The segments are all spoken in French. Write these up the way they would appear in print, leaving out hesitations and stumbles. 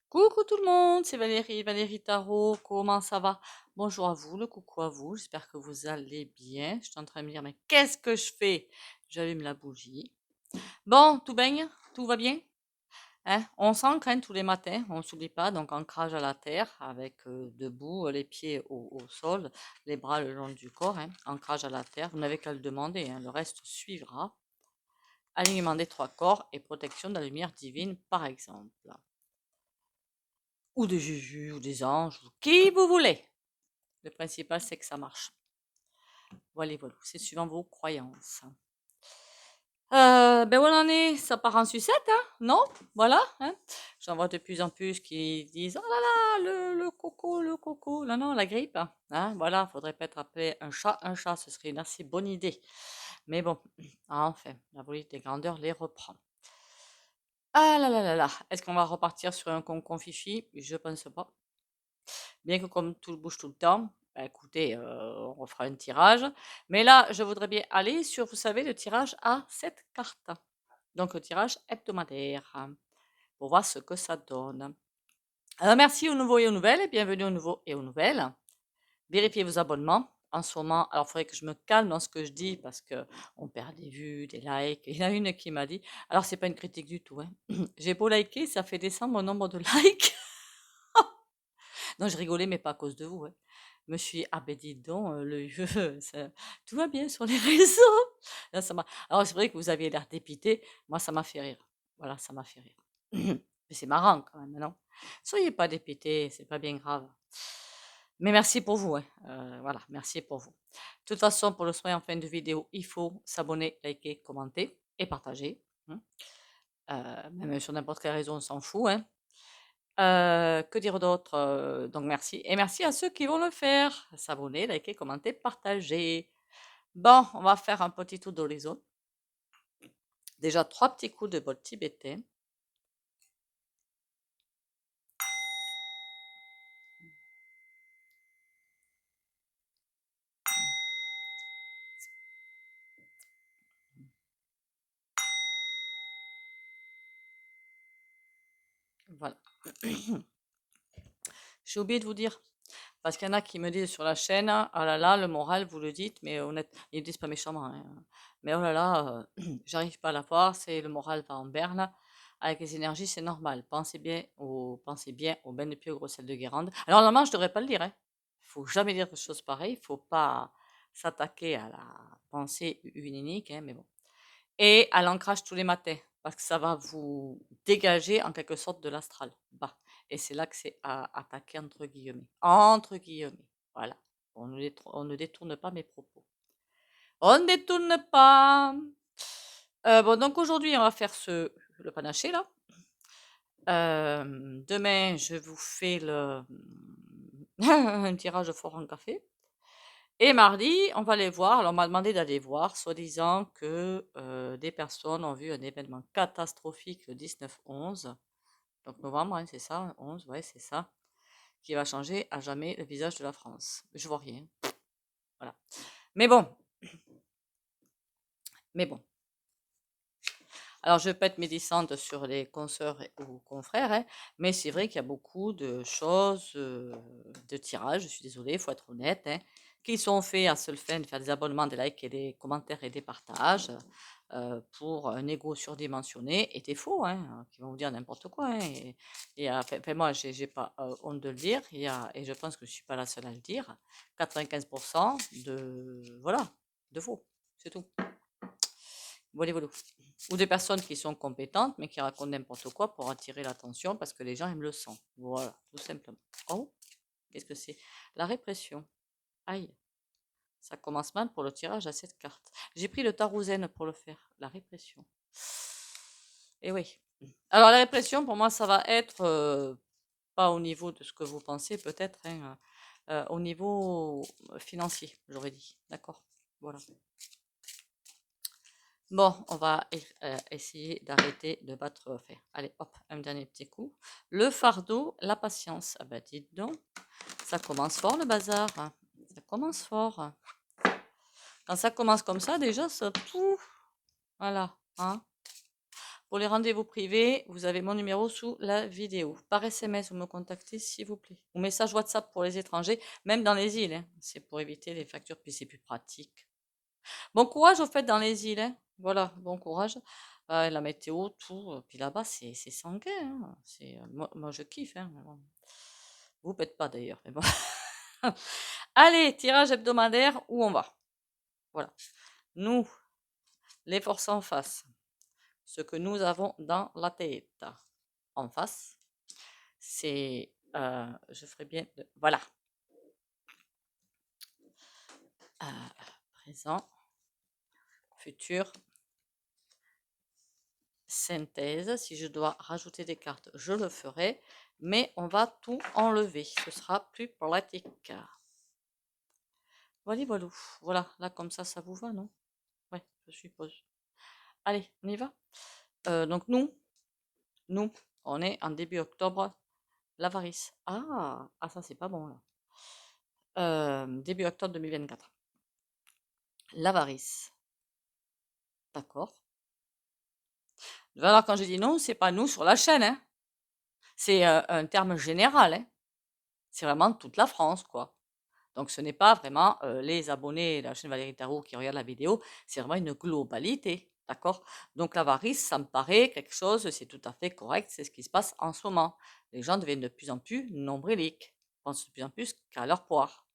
Coucou tout le monde, c'est Valérie, Valérie Tarot, comment ça va? Bonjour à vous, le coucou à vous, j'espère que vous allez bien. Je suis en train de me dire, mais qu'est-ce que je fais? J'allume la bougie. Bon, tout baigne? Tout va bien? Hein? On s'ancre hein, tous les matins, on ne s'oublie pas, donc ancrage à la terre, avec debout, les pieds au sol, les bras le long du corps, hein, ancrage à la terre, vous n'avez qu'à le demander, hein, le reste suivra. Alignement des trois corps et protection de la lumière divine, par exemple. Ou des Jésus, ou des anges, ou qui vous voulez. Le principal, c'est que ça marche. Voilà, voilà. C'est suivant vos croyances. Ben voilà, on en est, ça part en sucette, hein? Non? Voilà, hein? J'en vois de plus en plus qui disent, oh là là, le coco, le coco. Non, non, la grippe, hein? Voilà, faudrait peut-être appeler un chat, ce serait une assez bonne idée. Mais bon, enfin, la politique des grandeurs les reprend. Ah là là là là, est-ce qu'on va repartir sur un concon fifi? Je pense pas. Bien que comme tout bouge tout le temps, bah, écoutez, on refera un tirage. Mais là, je voudrais bien aller sur, vous savez, le tirage à 7 cartes. Donc le tirage hebdomadaire, pour voir ce que ça donne. Alors merci aux nouveaux et aux nouvelles, et bienvenue aux nouveaux et aux nouvelles. Vérifiez vos abonnements. En ce moment, alors il faudrait que je me calme dans ce que je dis parce que on perd des vues, des likes. Il y en a une qui m'a dit, alors c'est pas une critique du tout, hein. J'ai beau liker, ça fait descendre mon nombre de likes. Non, je rigolais, mais pas à cause de vous, hein. Je me suis dit, ah ben dis donc, le vieux, tout va bien sur les réseaux. Là, alors c'est vrai que vous aviez l'air dépité, moi ça m'a fait rire. Voilà, ça m'a fait rire. Mais c'est marrant quand même, non? Soyez pas dépité, c'est pas bien grave. Mais merci pour vous, hein. Voilà, merci pour vous. De toute façon, pour le soin en fin de vidéo, il faut s'abonner, liker, commenter et partager, hein. Même sur n'importe quelle raison, on s'en fout, hein. Que dire d'autre? Donc merci et merci à ceux qui vont le faire. S'abonner, liker, commenter, partager. Bon, on va faire un petit tour d'horizon. Déjà 3 petits coups de bol tibétain. Voilà. J'ai oublié de vous dire, parce qu'il y en a qui me disent sur la chaîne: «Ah là là, le moral, vous le dites, mais honnête», ils me disent pas méchamment, hein, mais «Oh là là, j'arrive pas à la voir, c'est le moral va en berne. Avec les énergies, c'est normal. Pensez bien au bain de pied, au gros sel de Guérande». Alors normalement, je devrais pas le dire, hein. Faut jamais dire des choses pareilles, faut pas s'attaquer à la pensée unique, hein, mais bon. Et à l'ancrage tous les matins, parce que ça va vous dégager en quelque sorte de l'astral. Bah, et c'est là que c'est à attaquer entre guillemets. Entre guillemets. Voilà. On ne détourne pas mes propos. On ne détourne pas. Bon, donc aujourd'hui, on va faire le panaché là. Demain, je vous fais un tirage fort en café. Et mardi, on va aller voir. Alors, on m'a demandé d'aller voir, soi-disant que des personnes ont vu un événement catastrophique le 19-11, donc novembre, hein, c'est ça, 11, ouais, c'est ça, qui va changer à jamais le visage de la France. Je vois rien. Voilà. Mais bon, mais bon. Alors, je vais pas être médisante sur les consoeurs ou confrères, hein, mais c'est vrai qu'il y a beaucoup de choses, de tirages, je suis désolée, il faut être honnête, hein, qui sont faits à seule fin de faire des abonnements, des likes et des commentaires et des partages pour un ego surdimensionné et des faux, hein, qui vont vous dire n'importe quoi, hein. Enfin, moi, j'ai pas honte de le dire, et je pense que je suis pas la seule à le dire, 95% voilà, de faux, c'est tout. Voilà, voilà. Ou des personnes qui sont compétentes, mais qui racontent n'importe quoi pour attirer l'attention parce que les gens aiment le sang. Voilà, tout simplement. Oh, qu'est-ce que c'est? La répression. Aïe, ça commence mal pour le tirage à cette carte. J'ai pris le tarouzen pour le faire. La répression. Et oui. Alors, la répression, pour moi, ça va être pas au niveau de ce que vous pensez, peut-être, hein, au niveau financier, j'aurais dit. D'accord? Voilà. Bon, on va essayer d'arrêter de battre fer. Allez, hop, un dernier petit coup. Le fardeau, la patience. Ah bah dites donc, ça commence fort le bazar, hein. Ça commence fort. Quand ça commence comme ça, déjà, ça... Pouf, voilà, hein. Pour les rendez-vous privés, vous avez mon numéro sous la vidéo. Par SMS, vous me contactez s'il vous plaît. Ou message WhatsApp pour les étrangers, même dans les îles, hein. C'est pour éviter les factures, puis c'est plus pratique. Bon courage au fait dans les îles, hein. Voilà, bon courage. La météo, tout. Puis là-bas, c'est sanguin, hein. Moi, je kiffe, hein. Mais bon. Vous faites pas d'ailleurs, mais bon. Allez, tirage hebdomadaire, où on va? Voilà. Nous, les forces en face. Ce que nous avons dans la tête. En face, c'est... je ferai bien... Voilà. Présent, futur, synthèse. Si je dois rajouter des cartes, je le ferai. Mais on va tout enlever. Ce sera plus pratique. Voilà, voilà. Voilà, là comme ça vous va, non? Ouais, je suppose. Allez, on y va. Donc nous, on est en début octobre. L'avarice. Ah, ça c'est pas bon là. Début octobre 2024. L'avarice. D'accord. Alors quand je dis non, c'est pas nous sur la chaîne, hein. C'est un terme général, hein. C'est vraiment toute la France, quoi. Donc ce n'est pas vraiment les abonnés de la chaîne Valérie Tarot qui regardent la vidéo, c'est vraiment une globalité, d'accord? Donc l'avarice, ça me paraît quelque chose, c'est tout à fait correct, c'est ce qui se passe en ce moment. Les gens deviennent de plus en plus nombriliques, pensent de plus en plus qu'à leur poire.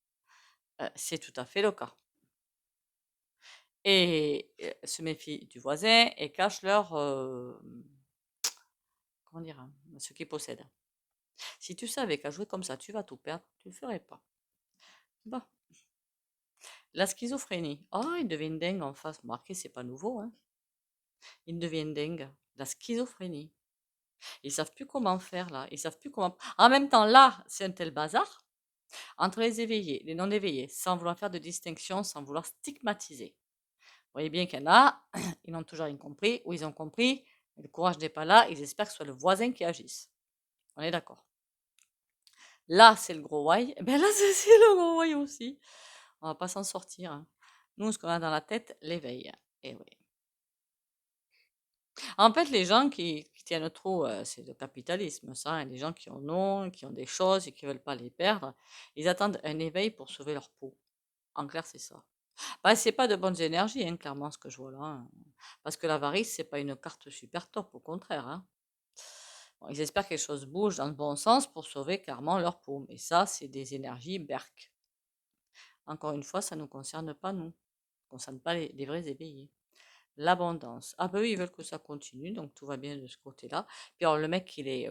C'est tout à fait le cas. Et se méfient du voisin et cachent leur, comment dire, hein, ce qu'ils possèdent. Si tu savais qu'à jouer comme ça, tu vas tout perdre, tu le ferais pas. Bon. La schizophrénie. Oh, ils deviennent dingues en face. Marquez, c'est pas nouveau, hein. Ils deviennent dingues. La schizophrénie. Ils savent plus comment faire là. Ils savent plus comment. En même temps, là, c'est un tel bazar entre les éveillés, les non éveillés, sans vouloir faire de distinction, sans vouloir stigmatiser. Vous voyez bien qu'il y en a, ils n'ont toujours rien compris, ou ils ont compris, mais le courage n'est pas là, ils espèrent que ce soit le voisin qui agisse. On est d'accord. Là, c'est le gros why. Ben là, c'est le gros why aussi. On va pas s'en sortir, hein. Nous, ce qu'on a dans la tête, l'éveil. Et oui. En fait, les gens qui tiennent trop, c'est le capitalisme, ça, hein. Les gens qui en ont, qui ont des choses et qui veulent pas les perdre, ils attendent un éveil pour sauver leur peau. En clair, c'est ça. Bah, c'est pas de bonnes énergies, hein, clairement, ce que je vois là, hein. Parce que l'avarice, c'est pas une carte super top, au contraire, hein. Bon, ils espèrent que les choses bougent dans le bon sens pour sauver clairement leur peau. Mais ça, c'est des énergies berk. Encore une fois, ça ne nous concerne pas, nous. Ça ne concerne pas les vrais éveillés. L'abondance. Ah bah oui, ils veulent que ça continue, donc tout va bien de ce côté-là. Puis alors, le mec, il est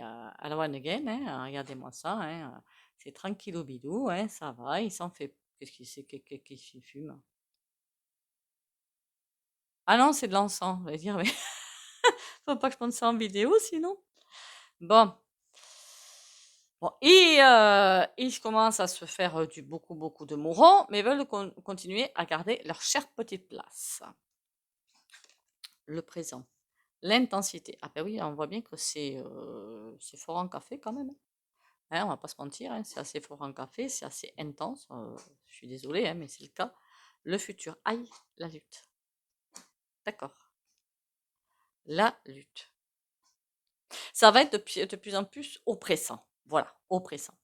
à la one again, hein, regardez-moi ça, hein, c'est tranquillou bidou, hein, ça va, il s'en fait. Qu'est-ce qu'il c'est, qu'est-ce qu'il fume? Ah non, c'est de l'encens, je vais dire, mais faut pas que je prenne ça en vidéo sinon. Bon. Bon, et ils commencent à se faire du beaucoup, beaucoup de mourants, mais veulent continuer à garder leur chère petite place. Le présent. L'intensité. Ah ben oui, on voit bien que c'est fort en café quand même, hein. Hein, on va pas se mentir, hein, c'est assez fort en café, c'est assez intense. Je suis désolée, hein, mais c'est le cas. Le futur. Aïe, la lutte. D'accord. La lutte. Ça va être de plus en plus oppressant. Voilà, oppressant.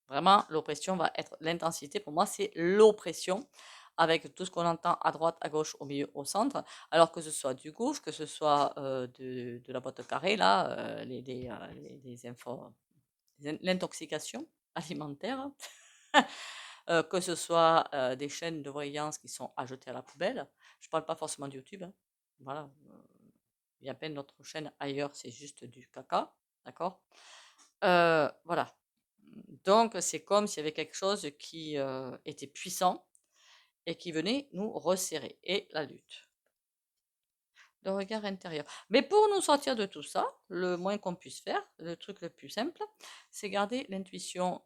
Vraiment, l'oppression va être l'intensité. Pour moi, c'est l'oppression avec tout ce qu'on entend à droite, à gauche, au milieu, au centre. Alors que ce soit du gouffre, que ce soit de la boîte carrée, là, les infos, l'intoxication alimentaire, que ce soit des chaînes de voyance qui sont à jeter à la poubelle. Je ne parle pas forcément de YouTube, hein. Voilà. Il y a plein d'autres chaînes ailleurs, c'est juste du caca. D'accord. Voilà. Donc, c'est comme s'il y avait quelque chose qui était puissant et qui venait nous resserrer. Et la lutte. Le regard intérieur. Mais pour nous sortir de tout ça, le moins qu'on puisse faire, le truc le plus simple, c'est garder l'intuition,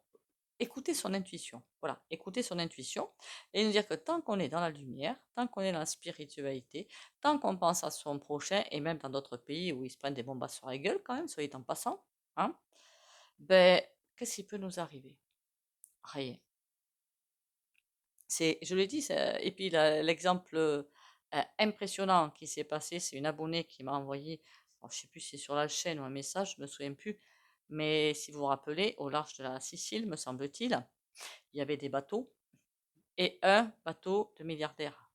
écouter son intuition. Voilà, écouter son intuition et nous dire que tant qu'on est dans la lumière, tant qu'on est dans la spiritualité, tant qu'on pense à son prochain et même dans d'autres pays où ils se prennent des bombes sur la gueule quand même, soyez en passant, hein, ben, qu'est-ce qui peut nous arriver? Rien. Je l'ai dit, et puis l'exemple impressionnant qui s'est passé, c'est une abonnée qui m'a envoyé, alors, je sais plus si c'est sur la chaîne ou un message, je me souviens plus, mais si vous vous rappelez, au large de la Sicile, me semble-t-il, il y avait des bateaux et un bateau de milliardaires.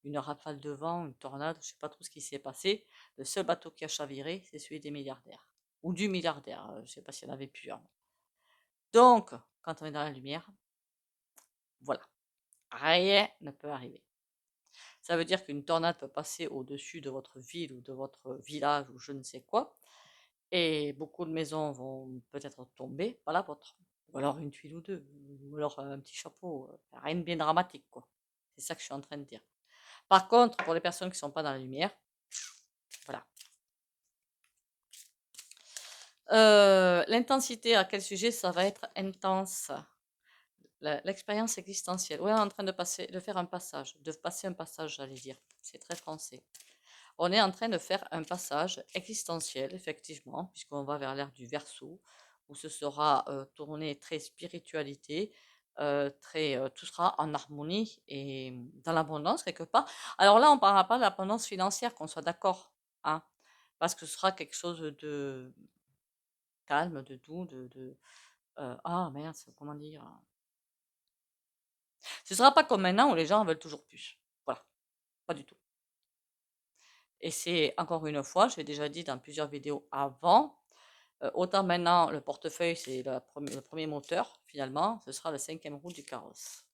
Une rafale de vent, une tornade, je sais pas trop ce qui s'est passé. Le seul bateau qui a chaviré, c'est celui des milliardaires. Ou du milliardaire, je sais pas s'il y en avait plusieurs. Donc, quand on est dans la lumière, voilà, rien ne peut arriver. Ça veut dire qu'une tornade peut passer au-dessus de votre ville ou de votre village ou je ne sais quoi, et beaucoup de maisons vont peut-être tomber, pas la vôtre. Ou alors une tuile ou deux, ou alors un petit chapeau, rien de bien dramatique, quoi. C'est ça que je suis en train de dire. Par contre, pour les personnes qui ne sont pas dans la lumière, voilà. L'intensité, à quel sujet ça va être intense? L'expérience existentielle. Ouais, on est en train de faire un passage, de passer un passage, j'allais dire. C'est très français. On est en train de faire un passage existentiel, effectivement, puisqu'on va vers l'ère du Verseau, où ce sera tourné très spiritualité, tout sera en harmonie et dans l'abondance quelque part. Alors là, on ne parlera pas de l'abondance financière, qu'on soit d'accord, hein, parce que ce sera quelque chose de calme, de doux, ah merde, comment dire? Ce sera pas comme maintenant où les gens en veulent toujours plus. Voilà, pas du tout. Et c'est encore une fois, je l'ai déjà dit dans plusieurs vidéos avant, autant maintenant le portefeuille c'est le premier moteur, finalement, ce sera la cinquième roue du carrosse.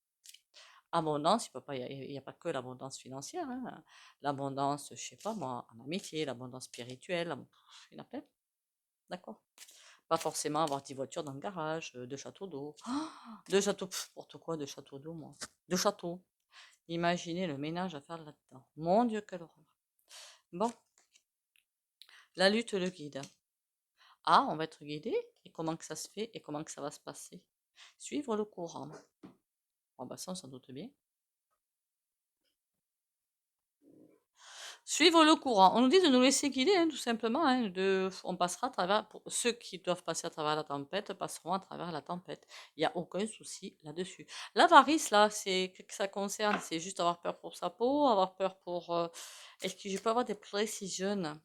Abondance, il n'y a pas que l'abondance financière, hein. L'abondance, je sais pas moi, en amitié, l'abondance spirituelle, il y en a plein, d'accord? Pas forcément avoir 10 voitures dans le garage, 2 châteaux d'eau. Deux châteaux, n'importe quoi, 2 châteaux d'eau, moi. 2 châteaux. Imaginez le ménage à faire là-dedans. Mon Dieu, quelle horreur. Bon, la lutte le guide. Ah, on va être guidé. Et comment que ça se fait et comment que ça va se passer? Suivre le courant. Bon, bah ça, on s'en doute bien. Suivre le courant. On nous dit de nous laisser guider, hein, tout simplement. Hein, on passera à travers, pour ceux qui doivent passer à travers la tempête, passeront à travers la tempête. Il n'y a aucun souci là-dessus. L'avarice, là, c'est que ça concerne, c'est juste avoir peur pour sa peau, avoir peur pour... est-ce que je peux avoir des précisions?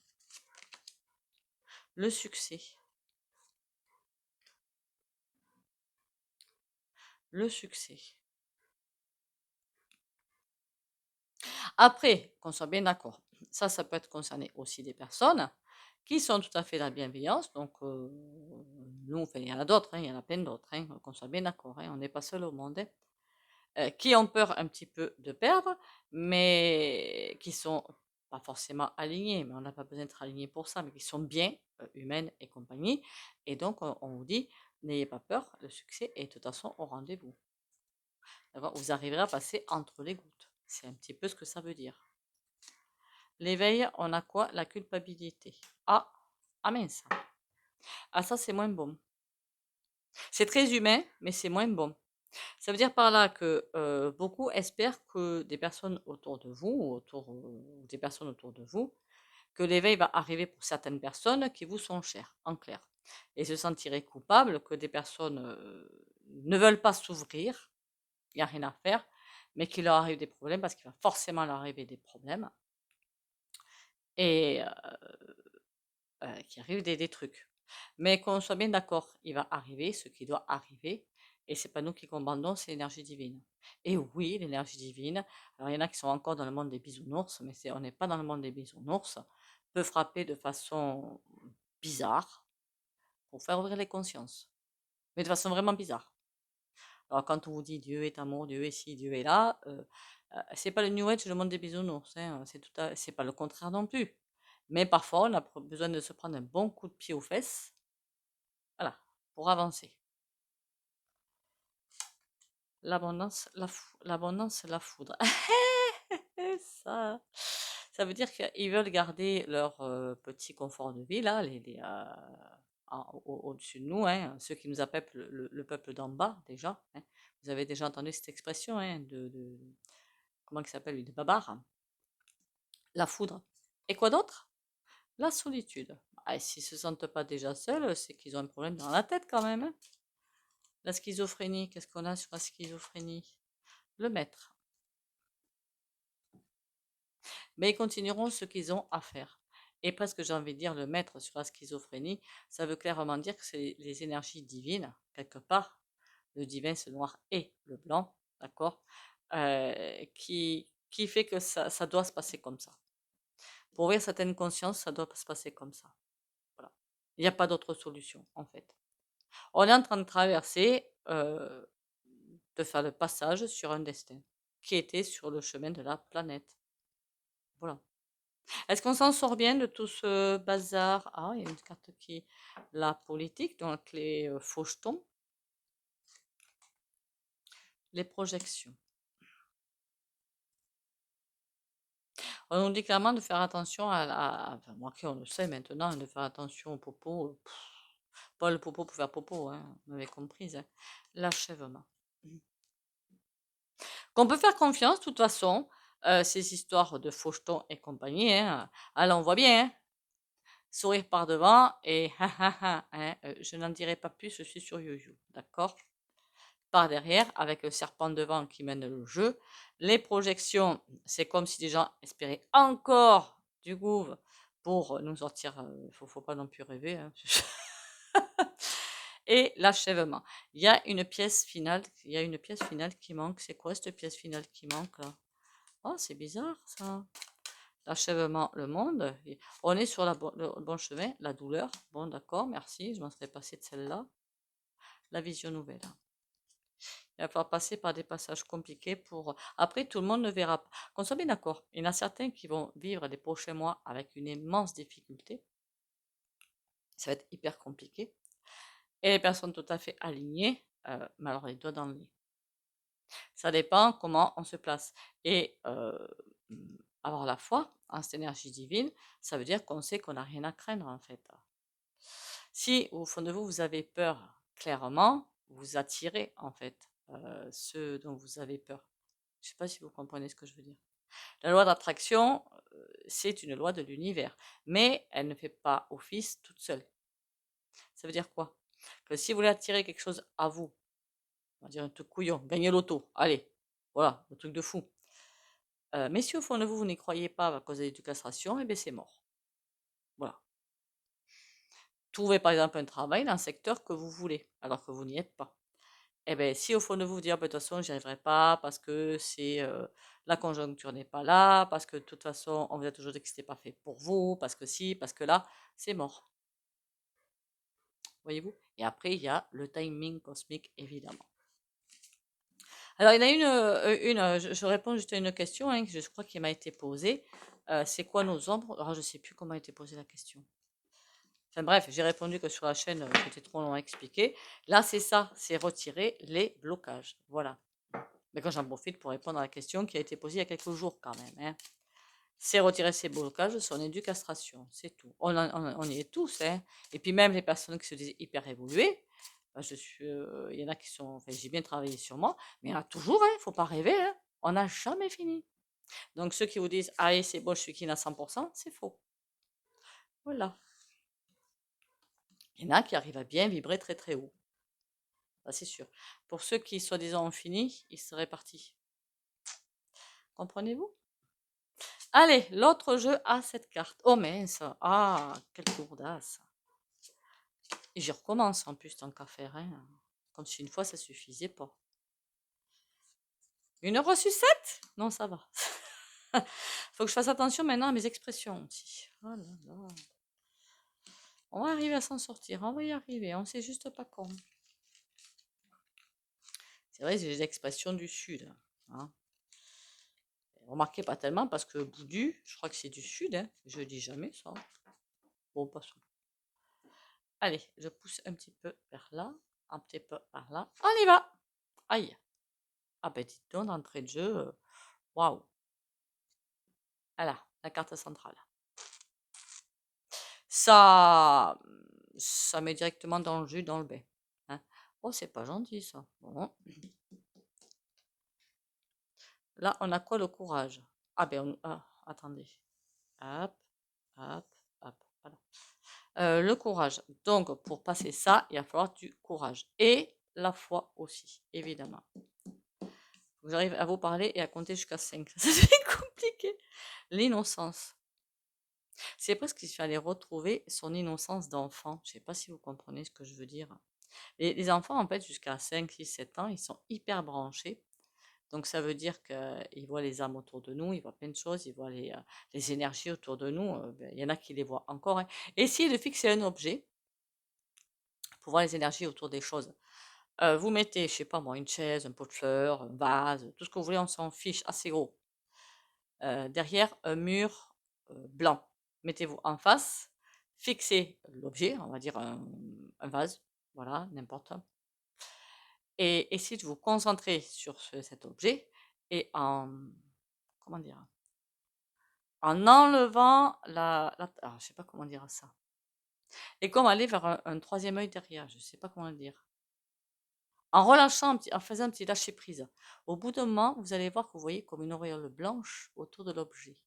Le succès. Le succès. Après, qu'on soit bien d'accord, ça peut être concerné aussi des personnes qui sont tout à fait dans la bienveillance. Donc, nous, enfin, il y en a d'autres, hein, il y en a plein d'autres, hein, qu'on soit bien d'accord, hein, on n'est pas seul au monde, hein, qui ont peur un petit peu de perdre, mais qui sont pas forcément alignés, mais on n'a pas besoin d'être aligné pour ça, mais qui sont bien humaines et compagnie. Et donc, on vous dit, n'ayez pas peur, le succès est de toute façon au rendez-vous. Vous arriverez à passer entre les gouttes. C'est un petit peu ce que ça veut dire. L'éveil, on a quoi? La culpabilité. Ah, ah mince. Ah ça, c'est moins bon. C'est très humain, mais c'est moins bon. Ça veut dire par là que beaucoup espèrent que des personnes autour de vous, des personnes autour de vous, que l'éveil va arriver pour certaines personnes qui vous sont chères, en clair. Et se sentiraient coupables que des personnes ne veulent pas s'ouvrir, il n'y a rien à faire, mais qu'il leur arrive des problèmes parce qu'il va forcément leur arriver des problèmes. Et qu'il arrive des trucs. Mais qu'on soit bien d'accord, il va arriver ce qui doit arriver. Et c'est pas nous qui commandons, c'est l'énergie divine. Et oui, l'énergie divine, alors il y en a qui sont encore dans le monde des bisounours, mais on n'est pas dans le monde des bisounours, peut frapper de façon bizarre pour faire ouvrir les consciences. Mais de façon vraiment bizarre. Alors quand on vous dit Dieu est amour, Dieu est ci, Dieu est là, c'est pas le New Age, le monde des bisounours, hein, c'est pas le contraire non plus. Mais parfois, on a besoin de se prendre un bon coup de pied aux fesses, voilà, pour avancer. L'abondance, la foudre. Ça, ça veut dire qu'ils veulent garder leur petit confort de vie, là, au-dessus de nous, hein, ceux qui nous appellent le peuple d'en bas, déjà. Hein. Vous avez déjà entendu cette expression, hein, comment il s'appelle, lui, de Babar. La foudre. Et quoi d'autre? La solitude. Ah, s'ils ne se sentent pas déjà seuls, c'est qu'ils ont un problème dans la tête quand même. Hein. La schizophrénie, qu'est-ce qu'on a sur la schizophrénie? Le maître. Mais ils continueront ce qu'ils ont à faire. Et presque, j'ai envie de dire, le maître sur la schizophrénie, ça veut clairement dire que c'est les énergies divines, quelque part. Le divin, c'est le noir et le blanc, d'accord, qui fait que ça doit se passer comme ça. Pour ouvrir certaines consciences, ça doit se passer comme ça. Voilà. Il n'y a pas d'autre solution, en fait. On est en train de traverser, de faire le passage sur un destin qui était sur le chemin de la planète. Voilà. Est-ce qu'on s'en sort bien de tout ce bazar? Ah, il y a une carte qui... La politique, donc les faux jetons, les projections. On nous dit clairement de faire attention enfin, moi qui on le sait maintenant, de faire attention au popo. Pas le popo pour faire popo, hein, vous m'avez comprise. Hein. L'achèvement. Qu'on peut faire confiance, de toute façon, ces histoires de fauchetons et compagnie, hein, alors on voit bien, hein, sourire par devant et hein, je n'en dirai pas plus, je suis sur YouYou, d'accord? Par derrière, avec le serpent devant qui mène le jeu. Les projections, c'est comme si des gens espéraient encore du groove pour nous sortir. Faut pas non plus rêver. Hein. Et l'achèvement. Il y a une pièce finale. Il y a une pièce finale qui manque. C'est quoi cette pièce finale qui manque là? Oh, c'est bizarre ça. L'achèvement, le monde. On est sur le bon chemin. La douleur. Bon, d'accord, merci. Je m'en serais passé de celle-là. La vision nouvelle. Il va falloir passer par des passages compliqués pour... Après, tout le monde ne verra pas. Qu'on soit bien d'accord. Il y en a certains qui vont vivre les prochains mois avec une immense difficulté. Ça va être hyper compliqué. Et les personnes tout à fait alignées, mais alors les doigts dans le nez. Ça dépend comment on se place. Et avoir la foi en cette énergie divine, ça veut dire qu'on sait qu'on n'a rien à craindre en fait. Si au fond de vous, vous avez peur, clairement, vous attirez en fait ce dont vous avez peur. Je ne sais pas si vous comprenez ce que je veux dire. La loi d'attraction, c'est une loi de l'univers, mais elle ne fait pas office toute seule. Ça veut dire quoi? Que si vous voulez attirer quelque chose à vous, on va dire un truc couillon, gagner l'auto, allez, voilà, le truc de fou. Mais si au fond de vous, vous n'y croyez pas à cause de l'éducation, eh bien c'est mort. Voilà. Trouvez par exemple un travail dans un secteur que vous voulez, alors que vous n'y êtes pas. Eh bien, si au fond de vous, vous dites, ah, ben, de toute façon, j'y arriverai pas parce que c'est la conjoncture n'est pas là, parce que de toute façon, on vous a toujours dit que c'était pas fait pour vous, parce que si, parce que là, c'est mort. Voyez-vous? Et après, il y a le timing cosmique, évidemment. Alors, il y en a je réponds juste à une question, hein, que je crois qui m'a été posée. C'est quoi nos ombres? Alors, je ne sais plus comment a été posée la question. Enfin bref, j'ai répondu que sur la chaîne, c'était trop long à expliquer. Là, c'est ça, c'est retirer les blocages. Voilà. Mais quand j'en profite pour répondre à la question qui a été posée il y a quelques jours quand même. Hein. C'est retirer ces blocages sur l'éducastration, c'est tout. On y est tous. Hein. Et puis même les personnes qui se disent hyper évoluées, il y en a qui sont, enfin, j'ai bien travaillé sur moi, mais il y en a toujours, il ne faut pas rêver, hein. On n'a jamais fini. Donc ceux qui vous disent, allez, c'est bon, je suis clean à 100%, c'est faux. Voilà. Il y en a qui arrivent à bien vibrer très très haut. Ça, c'est sûr. Pour ceux qui, soi-disant, ont fini, ils seraient partis. Comprenez-vous? Allez, l'autre jeu a cette carte. Oh mince, ah, quelle gourdasse. Et j'y recommence en plus tant qu'à faire, hein. Comme si une fois ça suffisait pas. Une reçucette? Non, ça va. Faut que je fasse attention maintenant à mes expressions aussi. Oh là là. On va arriver à s'en sortir, on va y arriver, on sait juste pas comment. C'est vrai, j'ai des expressions du sud. Hein. Remarquez pas tellement parce que Boudu, je crois que c'est du sud, hein. Je dis jamais ça. Bon, passons. Allez, je pousse un petit peu vers là, un petit peu par là. On y va. Aïe. Ah ben dites donc, d'entrée de jeu, waouh. Voilà, la carte centrale. Ça, ça met directement dans le jus, dans le bain. Hein. Oh, c'est pas gentil ça. Bon. Là, on a quoi le courage? Ah ben, attendez. Hop, hop, hop. Voilà. Le courage. Donc, pour passer ça, il va falloir du courage. Et la foi aussi, évidemment. Faut que j'arrive à vous parler et à compter jusqu'à 5. Ça, c'est compliqué. L'innocence. C'est presque qu'il fallait retrouver son innocence d'enfant. Je sais pas si vous comprenez ce que je veux dire. Les enfants, en fait, jusqu'à 5, 6, 7 ans, ils sont hyper branchés. Donc, ça veut dire qu'ils voient les âmes autour de nous, ils voient plein de choses, ils voient les énergies autour de nous. Il y en a qui les voient encore, hein. Essayez de fixer un objet pour voir les énergies autour des choses. Vous mettez, je sais pas moi, une chaise, un pot de fleurs, un vase, tout ce que vous voulez, on s'en fiche, assez gros. Derrière un mur blanc. Mettez-vous en face, fixez l'objet, on va dire un vase, voilà, n'importe. Et essayez de vous concentrer sur cet objet et comment dire, en enlevant alors, je sais pas comment dire ça. Et comme aller vers un troisième œil derrière, je sais pas comment le dire. En relâchant, en faisant un petit lâcher prise. Au bout d'un moment, vous allez voir que vous voyez comme une auréole blanche autour de l'objet.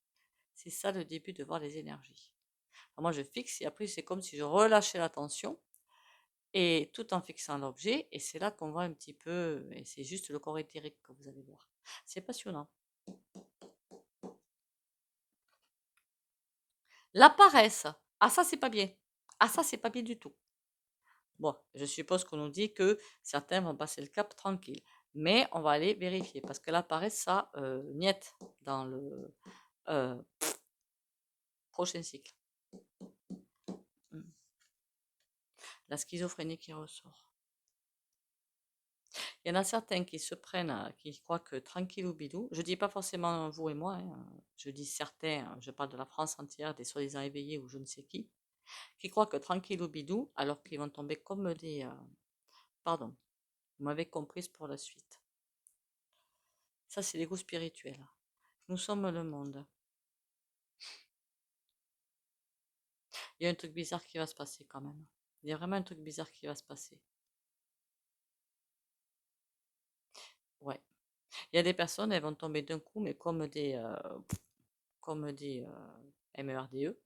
C'est ça le début de voir les énergies. Alors moi, je fixe et après, c'est comme si je relâchais la tension et tout en fixant l'objet. Et c'est là qu'on voit un petit peu, et c'est juste le corps éthérique que vous allez voir. C'est passionnant. La paresse. Ah, ça, c'est pas bien. Ah, ça, c'est pas bien du tout. Bon, je suppose qu'on nous dit que certains vont passer le cap tranquille. Mais on va aller vérifier parce que la paresse, ça, niette dans le euh, prochain cycle. La schizophrénie qui ressort. Il y en a certains qui se prennent, qui croient que tranquille ou bidou, je dis pas forcément vous et moi, hein, je dis certains, je parle de la France entière, des soi-disant éveillés ou je ne sais qui croient que tranquille ou bidou, alors qu'ils vont tomber comme des... pardon, vous m'avez comprise pour la suite. Ça, c'est l'ego spirituel. Nous sommes le monde. Il y a un truc bizarre qui va se passer quand même. Il y a vraiment un truc bizarre qui va se passer. Ouais. Il y a des personnes, elles vont tomber d'un coup, mais comme des MERDE.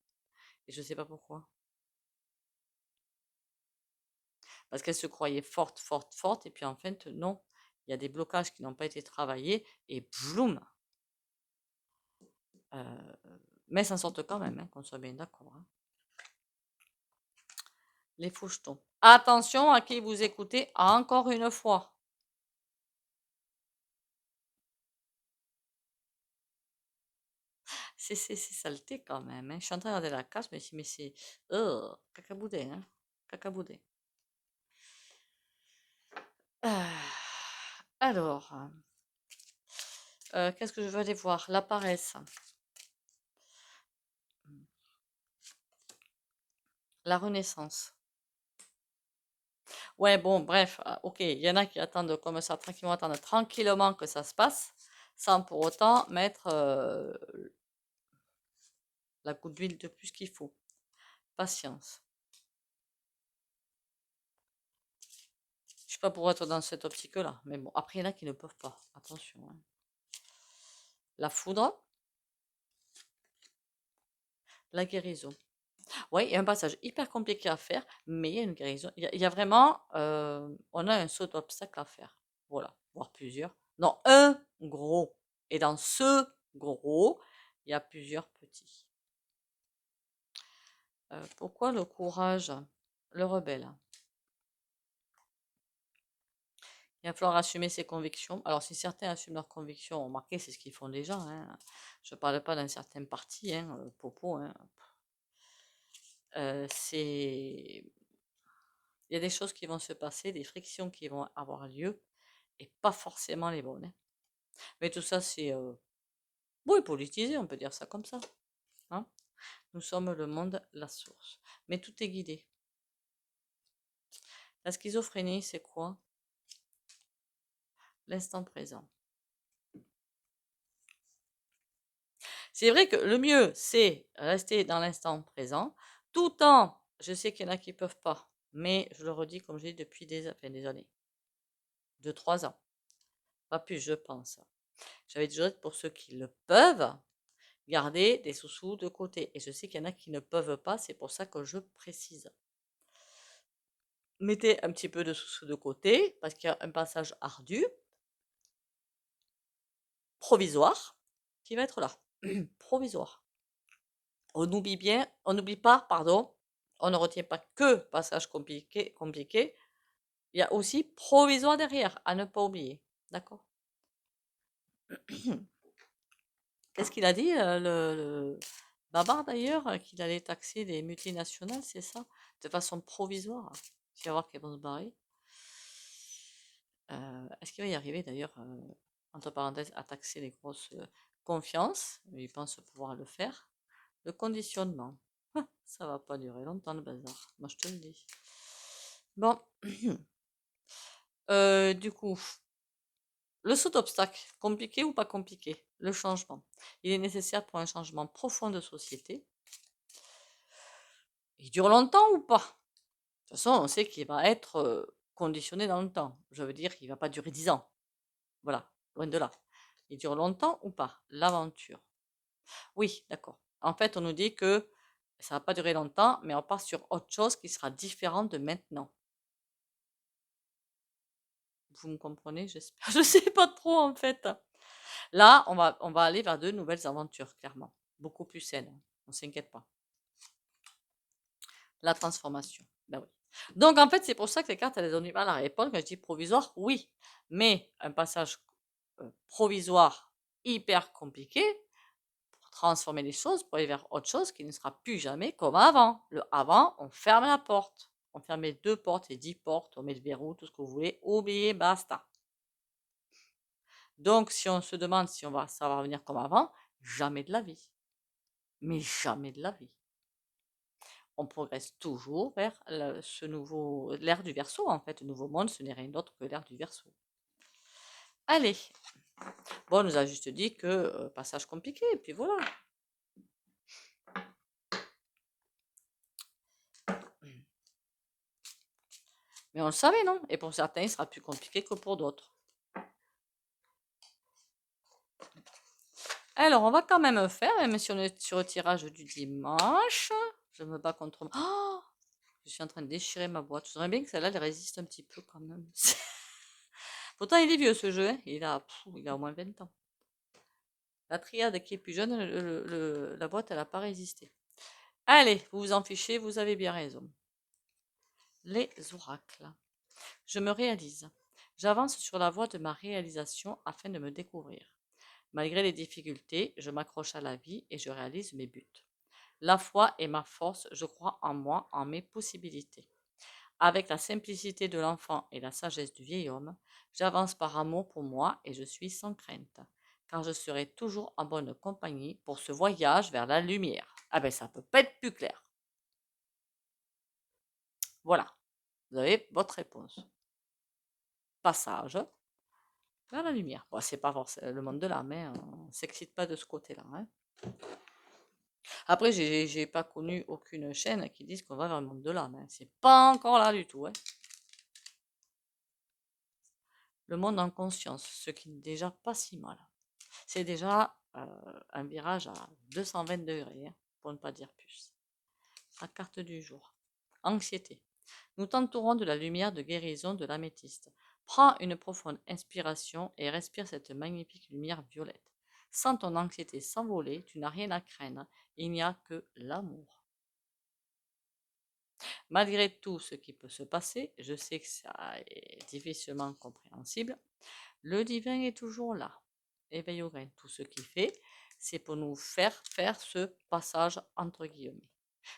Et je ne sais pas pourquoi. Parce qu'elles se croyaient fortes, fortes, fortes. Et puis en fait, non. Il y a des blocages qui n'ont pas été travaillés. Et boum. Mais elles s'en sortent quand même, hein, qu'on soit bien d'accord, hein. Les faux jetons. Attention à qui vous écoutez encore une fois. C'est saleté quand même, hein. Je suis en train de regarder la case, mais c'est cacaboudé, hein. Cacaboudé. Alors, qu'est-ce que je veux aller voir? La paresse. La renaissance. Ouais, bon, bref, ok, il y en a qui attendent comme ça, tranquillement, attendent tranquillement que ça se passe, sans pour autant mettre la goutte d'huile de plus qu'il faut. Patience. Je sais pas pour être dans cette optique-là, mais bon, après, il y en a qui ne peuvent pas. Attention, hein. La foudre, la guérison. Oui, il y a un passage hyper compliqué à faire, mais il y a une guérison. Il y a vraiment, on a un saut d'obstacle à faire. Voilà, voire plusieurs. Non, un gros. Et dans ce gros, il y a plusieurs petits. Pourquoi le courage? Le rebelle. Il va falloir assumer ses convictions. Alors, si certains assument leurs convictions, remarquez, c'est ce qu'ils font déjà, hein. Je ne parle pas d'un certain parti, hein, Popo, hein. Il y a des choses qui vont se passer, des frictions qui vont avoir lieu, et pas forcément les bonnes, hein. Mais tout ça, c'est oui, politisé, on peut dire ça comme ça, hein. Nous sommes le monde, la source. Mais tout est guidé. La schizophrénie, c'est quoi? L'instant présent. C'est vrai que le mieux, c'est rester dans l'instant présent, tout en, je sais qu'il y en a qui ne peuvent pas, mais je le redis comme j'ai dit depuis des années, 2, 3 ans, pas plus, je pense. J'avais déjà dit pour ceux qui le peuvent, garder des sous-sous de côté. Et je sais qu'il y en a qui ne peuvent pas, c'est pour ça que je précise. Mettez un petit peu de sous-sous de côté, parce qu'il y a un passage ardu. provisoire qui va être là. Provisoire. On n'oublie pas, pardon, on ne retient pas que passage compliqué. Il y a aussi provisoire derrière, à ne pas oublier. D'accord? Qu'est-ce qu'il a dit, le Babar d'ailleurs, qu'il allait taxer les multinationales, c'est ça? De façon provisoire. Tu vas voir qu'elles vont se barrer. Est-ce qu'il va y arriver d'ailleurs, entre parenthèses, à taxer les grosses confiances? Il pense pouvoir le faire. Le conditionnement. Ça va pas durer longtemps le bazar. Moi je te le dis. Bon. Du coup, le saut d'obstacle, compliqué ou pas compliqué? Le changement. Il est nécessaire pour un changement profond de société. Il dure longtemps ou pas? De toute façon, on sait qu'il va être conditionné dans le temps. Je veux dire qu'il ne va pas durer 10 ans. Voilà, loin de là. Il dure longtemps ou pas? L'aventure. Oui, d'accord. En fait, on nous dit que ça va pas durer longtemps, mais on part sur autre chose qui sera différente de maintenant. Vous me comprenez, j'espère. Je sais pas trop en fait. Là, on va aller vers de nouvelles aventures, clairement. Beaucoup plus saines. On s'inquiète pas. La transformation. Ben oui. Donc en fait, c'est pour ça que les cartes, elles ont du mal à répondre. Quand je dis provisoire, oui. Mais un passage provisoire hyper compliqué pour transformer les choses, pour aller vers autre chose qui ne sera plus jamais comme avant. Le avant, on ferme la porte. On ferme les 2 portes, les 10 portes, on met le verrou, tout ce que vous voulez. Oubliez, basta. Donc, si on se demande si ça va revenir comme avant, jamais de la vie. Mais jamais de la vie. On progresse toujours vers l'ère du Verseau, en fait. Le nouveau monde, ce n'est rien d'autre que l'ère du Verseau. Allez. Bon, on nous a juste dit que passage compliqué, et puis voilà. Mais on le savait, non? Et pour certains, il sera plus compliqué que pour d'autres. Alors, on va quand même faire, même si on est sur le tirage du dimanche. Je me bats contre... Oh, je suis en train de déchirer ma boîte. Je voudrais bien que celle-là, elle résiste un petit peu quand même. Pourtant, il est vieux ce jeu, hein. Il a au moins 20 ans. La triade qui est plus jeune, la boîte, elle n'a pas résisté. Allez, vous vous en fichez, vous avez bien raison. Les oracles. Je me réalise. J'avance sur la voie de ma réalisation afin de me découvrir. Malgré les difficultés, je m'accroche à la vie et je réalise mes buts. La foi est ma force, je crois en moi, en mes possibilités. Avec la simplicité de l'enfant et la sagesse du vieil homme, j'avance par amour pour moi et je suis sans crainte, car je serai toujours en bonne compagnie pour ce voyage vers la lumière. Ah ben ça peut pas être plus clair. Voilà, vous avez votre réponse. Passage vers la lumière. Bon, c'est pas forcément le monde de l'âme, hein, on ne s'excite pas de ce côté-là. Hein. Après, j'ai pas connu aucune chaîne qui dise qu'on va vers le monde de l'âme. Hein. C'est pas encore là du tout. Hein. Le monde en conscience, ce qui n'est déjà pas si mal. C'est déjà un virage à 220 degrés, hein, pour ne pas dire plus. La carte du jour. Anxiété. Nous tenterons de la lumière de guérison de l'améthyste. Prends une profonde inspiration et respire cette magnifique lumière violette. Sans ton anxiété s'envoler, tu n'as rien à craindre, il n'y a que l'amour. Malgré tout ce qui peut se passer, je sais que ça est difficilement compréhensible, le divin est toujours là. Éveille au grain, tout ce qu'il fait, c'est pour nous faire faire ce passage entre guillemets.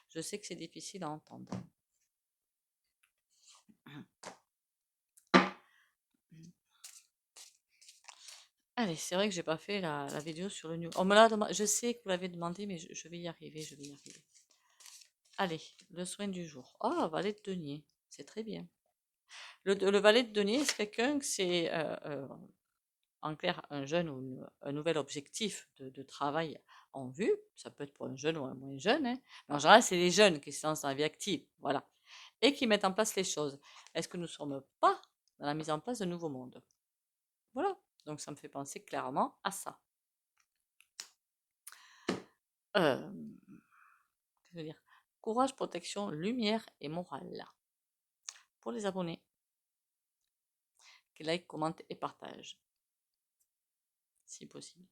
Je sais que c'est difficile à entendre. Allez, c'est vrai que j'ai pas fait la vidéo sur le new. On me l'a demandé, je sais que vous l'avez demandé, mais je vais y arriver, je vais y arriver. Allez, le soin du jour. Ah, valet de denier, c'est très bien. Le valet de denier, c'est quelqu'un que c'est en clair un jeune ou un nouvel objectif de travail en vue. Ça peut être pour un jeune ou un moins jeune. Hein. Mais en général, c'est les jeunes qui se lancent dans la vie active. Voilà. Et qui mettent en place les choses. Est-ce que nous ne sommes pas dans la mise en place de nouveaux mondes? Voilà. Donc ça me fait penser clairement à ça. Je veux dire, courage, protection, lumière et morale. Pour les abonnés, qui like, commente et partage. si possible.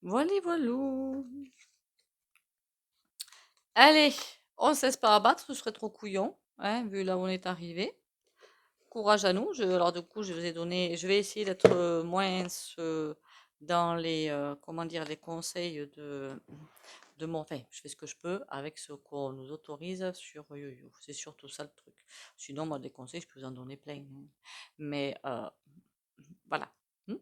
Voilà, voilà. Allez, on se laisse pas abattre, ce serait trop couillon, hein, vu là où on est arrivé. Courage à nous. Alors du coup, je vous ai donné, je vais essayer d'être moins dans les, comment dire, les conseils de mon, enfin, je fais ce que je peux avec ce qu'on nous autorise sur YoYo. C'est surtout ça le truc. Sinon, moi, des conseils, je peux vous en donner plein, hein. Mais voilà. Hmm.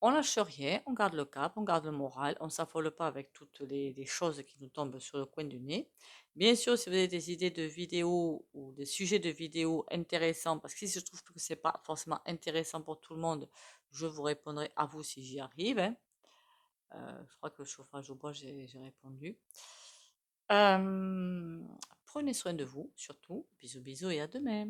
On lâche rien, on garde le cap, on garde le moral, on s'affole pas avec toutes les choses qui nous tombent sur le coin du nez. Bien sûr, si vous avez des idées de vidéos ou des sujets de vidéos intéressants, parce que si je trouve que c'est pas forcément intéressant pour tout le monde, je vous répondrai à vous si j'y arrive, hein. Je crois que le chauffage au bois, j'ai répondu. Prenez soin de vous, surtout. Bisous, bisous et à demain.